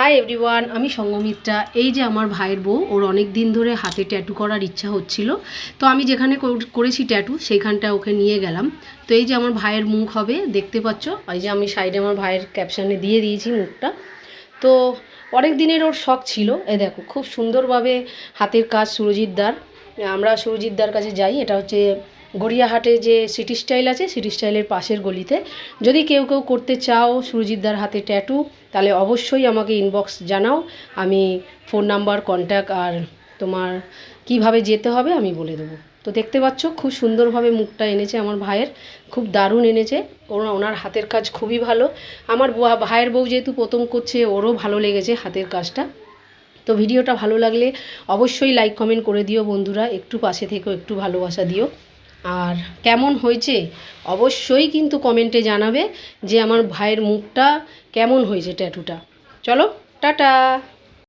Hi everyone, আমি সঙ্গমিত্রা। এই যে আমার ভাইয়ের বউ, ওর অনেক দিন ধরে হাতে ট্যাটু করার ইচ্ছা হচ্ছিল। তো আমি যেখানে করেছি ট্যাটু সেইখানটা ওকে নিয়ে গেলাম। তো এই যে আমার ভাইয়ের মুখ হবে, দেখতে পাচ্ছ। এই যে আমি সাইডে আমার ভাইয়ের ক্যাপশানে দিয়ে দিয়েছি মুখটা। তো অনেক দিনের ওর শখ ছিল। দেখো খুব সুন্দরভাবে হাতের কাজ সুরজিৎদার। আমরা সুরজিৎদার কাছে যাই, এটা হচ্ছে গড়িয়াহাটে যে সিটি স্টাইল আছে, সিটি স্টাইলের পাশের গলিতে। যদি কেউ করতে চাও সুরজিৎদার হাতে ট্যাটু, তাহলে অবশ্যই আমাকে ইনবক্স জানাও। আমি ফোন নাম্বার, কন্ট্যাক্ট আর তোমার কিভাবে যেতে হবে আমি বলে দেবো। তো দেখতে পাচ্ছ খুব সুন্দরভাবে মুখটা এনেছে আমার ভাইয়ের, খুব দারুণ এনেছে। ওনার হাতের কাজ খুবই ভালো। আমার ভাইয়ের বউ যেহেতু প্রথম করছে, ওরও ভালো লেগেছে হাতের কাজটা। তো ভিডিওটা ভালো লাগলে অবশ্যই লাইক কমেন্ট করে দিও বন্ধুরা, একটু পাশে থেকেও একটু ভালোবাসা দিও। আর কেমন হয়েছে অবশ্যই কিন্তু কমেন্টে জানাবে যে আমার ভাইয়ের মুখটা কেমন হয়েছে ট্যাটুটা। চলো টাটা।